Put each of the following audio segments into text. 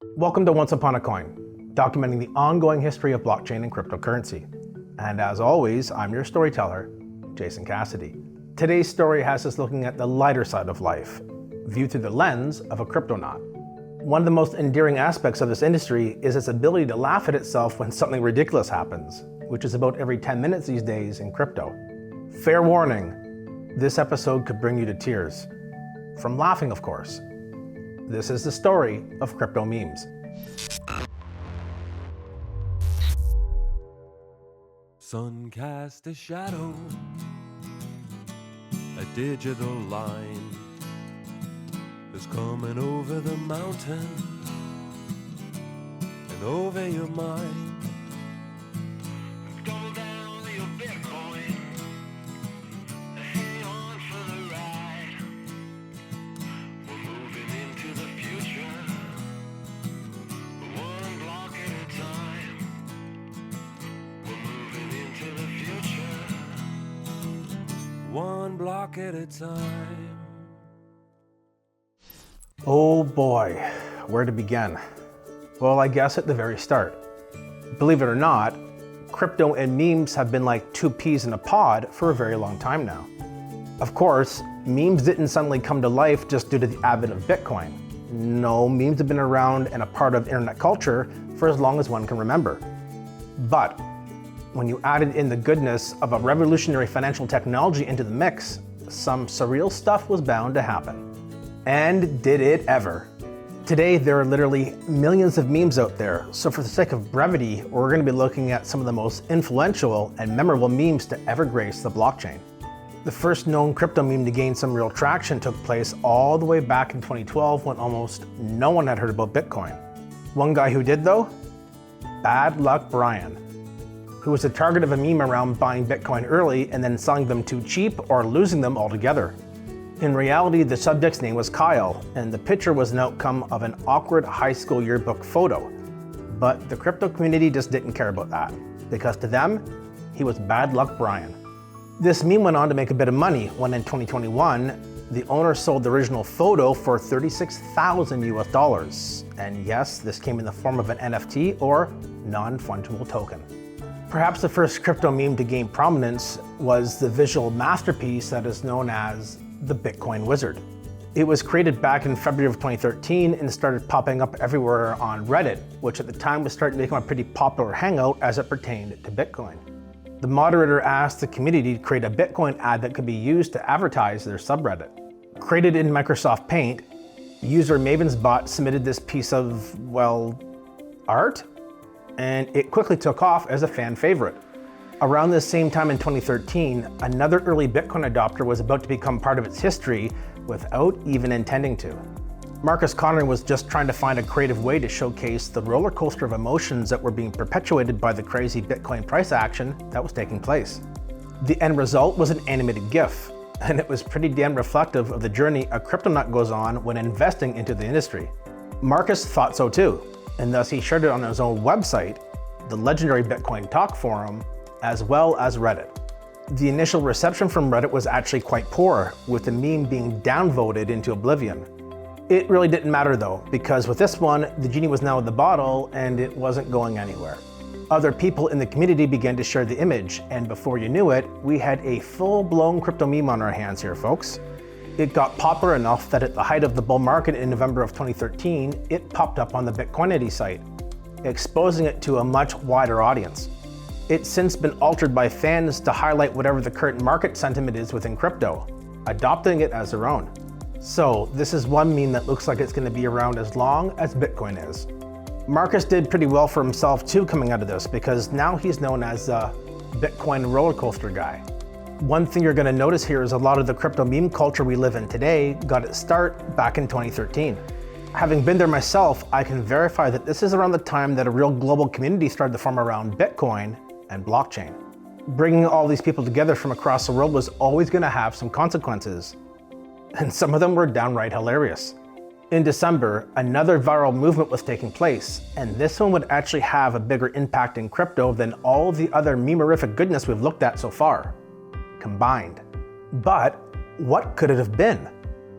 Welcome to Once Upon a Coin, documenting the ongoing history of blockchain and cryptocurrency. And as always, I'm your storyteller, Jason Cassidy. Today's story has us looking at the lighter side of life, viewed through the lens of a cryptonaut. One of the most endearing aspects of this industry is its ability to laugh at itself when something ridiculous happens, which is about every 10 minutes these days in crypto. Fair warning, this episode could bring you to tears. From laughing, of course. This is the story of crypto memes. Sun cast a shadow, a digital line is coming over the mountain and over your mind. Go down your Bitcoin, hang on for the ride. We're moving into the future, one block at a time. We're moving into the future, one block at a time. Oh boy, where to begin? Well, I guess at the very start. Believe it or not, crypto and memes have been like two peas in a pod for a very long time now. Of course, memes didn't suddenly come to life just due to the advent of Bitcoin. No, memes have been around and a part of internet culture for as long as one can remember. But when you added in the goodness of a revolutionary financial technology into the mix, some surreal stuff was bound to happen. And did it ever. Today, there are literally millions of memes out there, so for the sake of brevity, we're going to be looking at some of the most influential and memorable memes to ever grace the blockchain. The first known crypto meme to gain some real traction took place all the way back in 2012 when almost no one had heard about Bitcoin. One guy who did though? Bad Luck Brian, who was the target of a meme around buying Bitcoin early and then selling them too cheap or losing them altogether. In reality, the subject's name was Kyle, and the picture was an outcome of an awkward high school yearbook photo. But the crypto community just didn't care about that, because to them, he was Bad Luck Brian. This meme went on to make a bit of money when in 2021, the owner sold the original photo for $36,000 US. And yes, this came in the form of an NFT or non-fungible token. Perhaps the first crypto meme to gain prominence was the visual masterpiece that is known as the Bitcoin Wizard. It was created back in February of 2013 and started popping up everywhere on Reddit, which at the time was starting to become a pretty popular hangout as it pertained to Bitcoin. The moderator asked the community to create a Bitcoin ad that could be used to advertise their subreddit. Created in Microsoft Paint, user Maven's bot submitted this piece of, well, art, and it quickly took off as a fan favorite. Around this same time in 2013, another early Bitcoin adopter was about to become part of its history without even intending to. Marcus Connery was just trying to find a creative way to showcase the roller coaster of emotions that were being perpetuated by the crazy Bitcoin price action that was taking place. The end result was an animated GIF, and it was pretty damn reflective of the journey a cryptonaut goes on when investing into the industry. Marcus thought so too, and thus he shared it on his own website, the legendary Bitcoin Talk forum, as well as Reddit. The initial reception from Reddit was actually quite poor, with the meme being downvoted into oblivion. It really didn't matter though, because with this one, the genie was now in the bottle and it wasn't going anywhere. Other people in the community began to share the image, and before you knew it, we had a full-blown crypto meme on our hands here, folks. It got popular enough that at the height of the bull market in November of 2013, it popped up on the Bitcoinity site, exposing it to a much wider audience. It's since been altered by fans to highlight whatever the current market sentiment is within crypto, adopting it as their own. So this is one meme that looks like it's going to be around as long as Bitcoin is. Marcus did pretty well for himself too coming out of this, because now he's known as the Bitcoin roller coaster guy. One thing you're going to notice here is a lot of the crypto meme culture we live in today got its start back in 2013. Having been there myself, I can verify that this is around the time that a real global community started to form around Bitcoin and blockchain. Bringing all these people together from across the world was always going to have some consequences, and some of them were downright hilarious. In December, another viral movement was taking place, and this one would actually have a bigger impact in crypto than all the other memorific goodness we've looked at so far, combined. But what could it have been?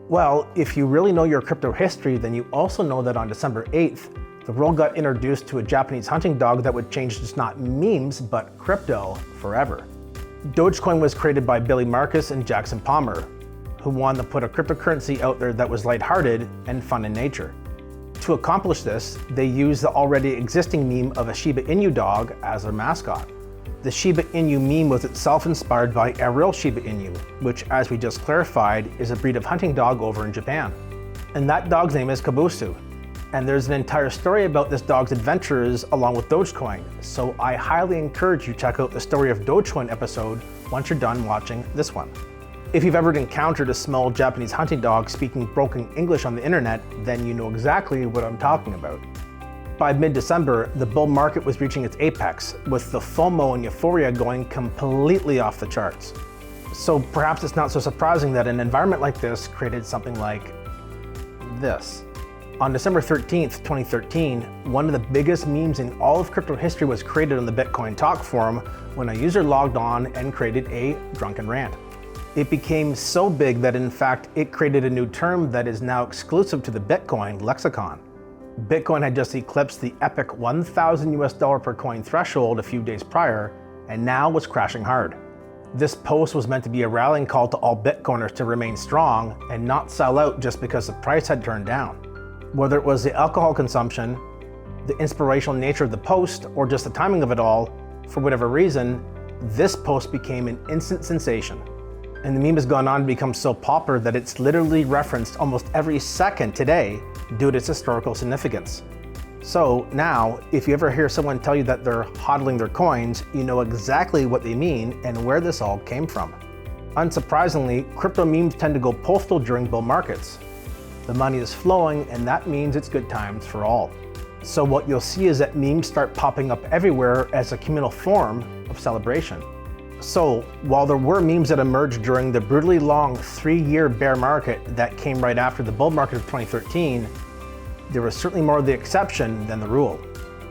Well, if you really know your crypto history, then you also know that on December 8th, the world got introduced to a Japanese hunting dog that would change just not memes, but crypto forever. Dogecoin was created by Billy Marcus and Jackson Palmer, who wanted to put a cryptocurrency out there that was lighthearted and fun in nature. To accomplish this, they used the already existing meme of a Shiba Inu dog as their mascot. The Shiba Inu meme was itself inspired by a real Shiba Inu, which, as we just clarified, is a breed of hunting dog over in Japan. And that dog's name is Kabusu. And there's an entire story about this dog's adventures along with Dogecoin, so I highly encourage you to check out the Story of Dogecoin episode once you're done watching this one. If you've ever encountered a small Japanese hunting dog speaking broken English on the internet, then you know exactly what I'm talking about. By mid-December, the bull market was reaching its apex, with the FOMO and euphoria going completely off the charts. So perhaps it's not so surprising that an environment like this created something like this. On December 13th, 2013, one of the biggest memes in all of crypto history was created on the Bitcoin Talk forum when a user logged on and created a drunken rant. It became so big that in fact it created a new term that is now exclusive to the Bitcoin lexicon. Bitcoin had just eclipsed the epic $1,000 per coin threshold a few days prior, and now was crashing hard. This post was meant to be a rallying call to all Bitcoiners to remain strong and not sell out just because the price had turned down. Whether it was the alcohol consumption, the inspirational nature of the post, or just the timing of it all, for whatever reason, this post became an instant sensation. And the meme has gone on to become so popular that it's literally referenced almost every second today due to its historical significance. So now, if you ever hear someone tell you that they're hodling their coins, you know exactly what they mean and where this all came from. Unsurprisingly, crypto memes tend to go postal during bull markets. The money is flowing, and that means it's good times for all. So what you'll see is that memes start popping up everywhere as a communal form of celebration. So while there were memes that emerged during the brutally long 3-year bear market that came right after the bull market of 2013, there was certainly more the exception than the rule.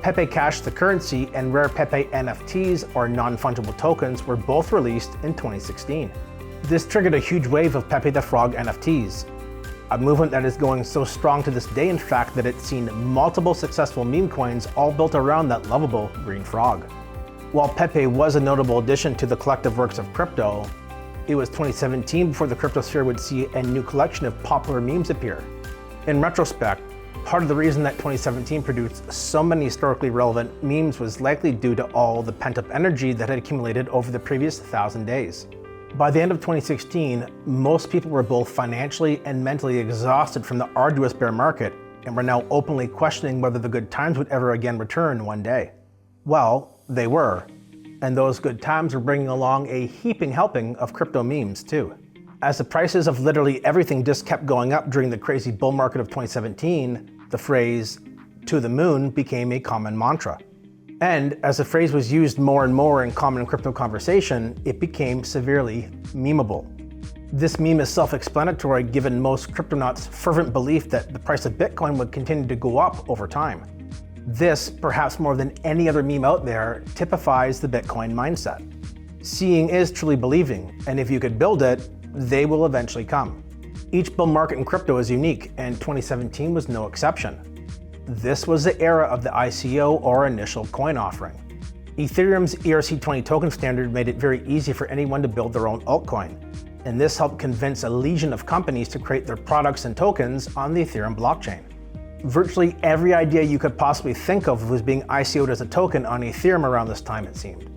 Pepe Cash, the currency, and rare Pepe NFTs, or non-fungible tokens, were both released in 2016. This triggered a huge wave of Pepe the Frog NFTs, a movement that is going so strong to this day, in fact, that it's seen multiple successful meme coins all built around that lovable green frog. While Pepe was a notable addition to the collective works of crypto, it was 2017 before the cryptosphere would see a new collection of popular memes appear. In retrospect, part of the reason that 2017 produced so many historically relevant memes was likely due to all the pent-up energy that had accumulated over the previous 1,000 days. By the end of 2016, most people were both financially and mentally exhausted from the arduous bear market and were now openly questioning whether the good times would ever again return one day. Well, they were, and those good times were bringing along a heaping helping of crypto memes too. As the prices of literally everything just kept going up during the crazy bull market of 2017, the phrase "to the moon" became a common mantra. And as the phrase was used more and more in common crypto conversation, it became severely memeable. This meme is self-explanatory given most cryptonauts' fervent belief that the price of Bitcoin would continue to go up over time. This, perhaps more than any other meme out there, typifies the Bitcoin mindset. Seeing is truly believing, and if you could build it, they will eventually come. Each bull market in crypto is unique, and 2017 was no exception. This was the era of the ICO, or initial coin offering. Ethereum's ERC20 token standard made it very easy for anyone to build their own altcoin, and this helped convince a legion of companies to create their products and tokens on the Ethereum blockchain. Virtually every idea you could possibly think of was being ICO'd as a token on Ethereum around this time, it seemed.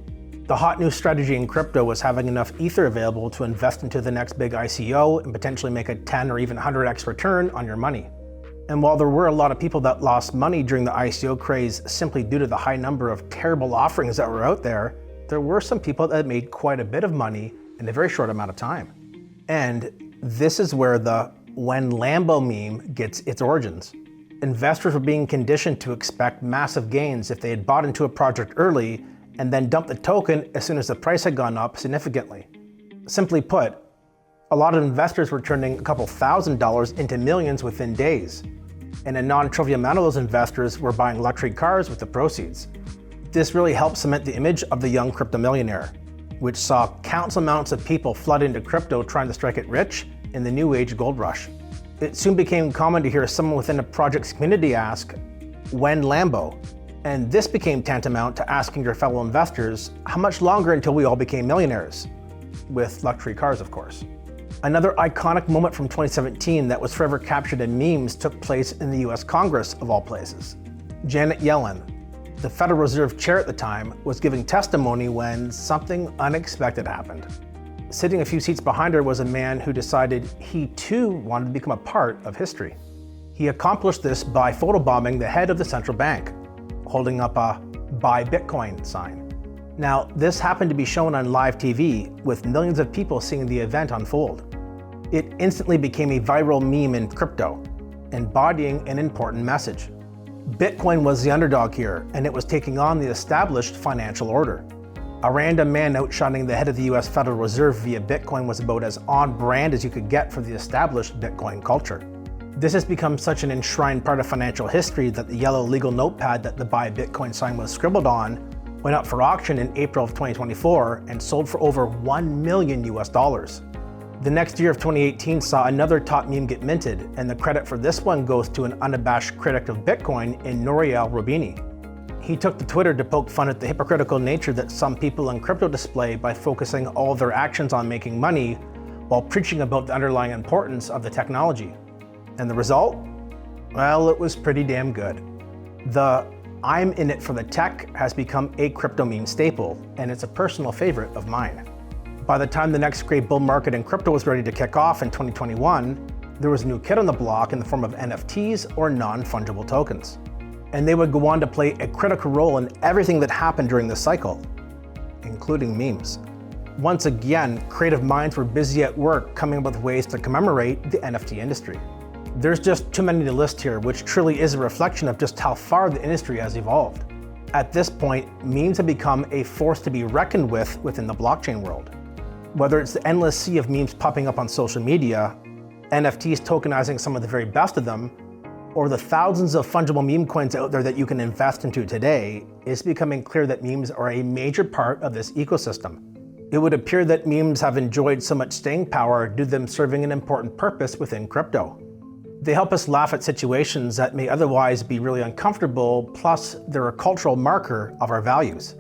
The hot new strategy in crypto was having enough Ether available to invest into the next big ICO and potentially make a 10 or even 100x return on your money. And while there were a lot of people that lost money during the ICO craze simply due to the high number of terrible offerings that were out there, there were some people that made quite a bit of money in a very short amount of time. And this is where the "when Lambo" meme gets its origins. Investors were being conditioned to expect massive gains if they had bought into a project early and then dumped the token as soon as the price had gone up significantly. Simply put, a lot of investors were turning a couple $1,000s into millions within days, and a non-trivial amount of those investors were buying luxury cars with the proceeds. This really helped cement the image of the young crypto millionaire, which saw countless amounts of people flood into crypto trying to strike it rich in the new age gold rush. It soon became common to hear someone within a project's community ask, when Lambo? And this became tantamount to asking your fellow investors how much longer until we all became millionaires? With luxury cars, of course. Another iconic moment from 2017 that was forever captured in memes took place in the US Congress, of all places. Janet Yellen, the Federal Reserve chair at the time, was giving testimony when something unexpected happened. Sitting a few seats behind her was a man who decided he too wanted to become a part of history. He accomplished this by photobombing the head of the central bank, holding up a "Buy Bitcoin" sign. Now, this happened to be shown on live TV, with millions of people seeing the event unfold. It instantly became a viral meme in crypto, embodying an important message. Bitcoin was the underdog here, and it was taking on the established financial order. A random man outshining the head of the US Federal Reserve via Bitcoin was about as on-brand as you could get for the established Bitcoin culture. This has become such an enshrined part of financial history that the yellow legal notepad that the Buy Bitcoin sign was scribbled on went up for auction in April of 2024 and sold for over $1 million. The next year of 2018 saw another top meme get minted, and the credit for this one goes to an unabashed critic of Bitcoin in Nouriel Roubini. He took to Twitter to poke fun at the hypocritical nature that some people in crypto display by focusing all of their actions on making money while preaching about the underlying importance of the technology. And the result? Well, it was pretty damn good. The "I'm in it for the tech" has become a crypto meme staple, and it's a personal favorite of mine. By the time the next great bull market in crypto was ready to kick off in 2021, there was a new kid on the block in the form of NFTs, or non-fungible tokens. And they would go on to play a critical role in everything that happened during this cycle, including memes. Once again, creative minds were busy at work coming up with ways to commemorate the NFT industry. There's just too many to list here, which truly is a reflection of just how far the industry has evolved. At this point, memes have become a force to be reckoned with within the blockchain world. Whether it's the endless sea of memes popping up on social media, NFTs tokenizing some of the very best of them, or the thousands of fungible meme coins out there that you can invest into today, it's becoming clear that memes are a major part of this ecosystem. It would appear that memes have enjoyed so much staying power due to them serving an important purpose within crypto. They help us laugh at situations that may otherwise be really uncomfortable, plus they're a cultural marker of our values.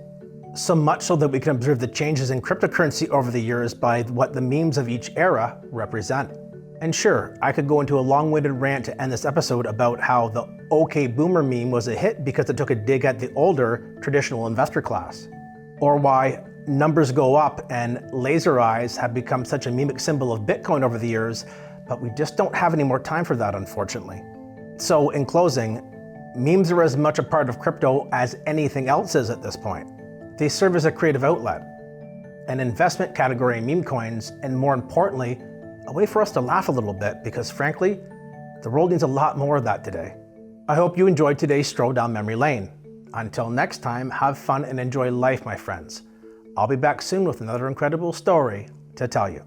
So much so that we can observe the changes in cryptocurrency over the years by what the memes of each era represent. And sure, I could go into a long-winded rant to end this episode about how the "OK Boomer" meme was a hit because it took a dig at the older, traditional investor class. Or why numbers go up and laser eyes have become such a memic symbol of Bitcoin over the years, but we just don't have any more time for that, unfortunately. So in closing, memes are as much a part of crypto as anything else is at this point. They serve as a creative outlet, an investment category in meme coins, and more importantly, a way for us to laugh a little bit because frankly, the world needs a lot more of that today. I hope you enjoyed today's stroll down memory lane. Until next time, have fun and enjoy life, my friends. I'll be back soon with another incredible story to tell you.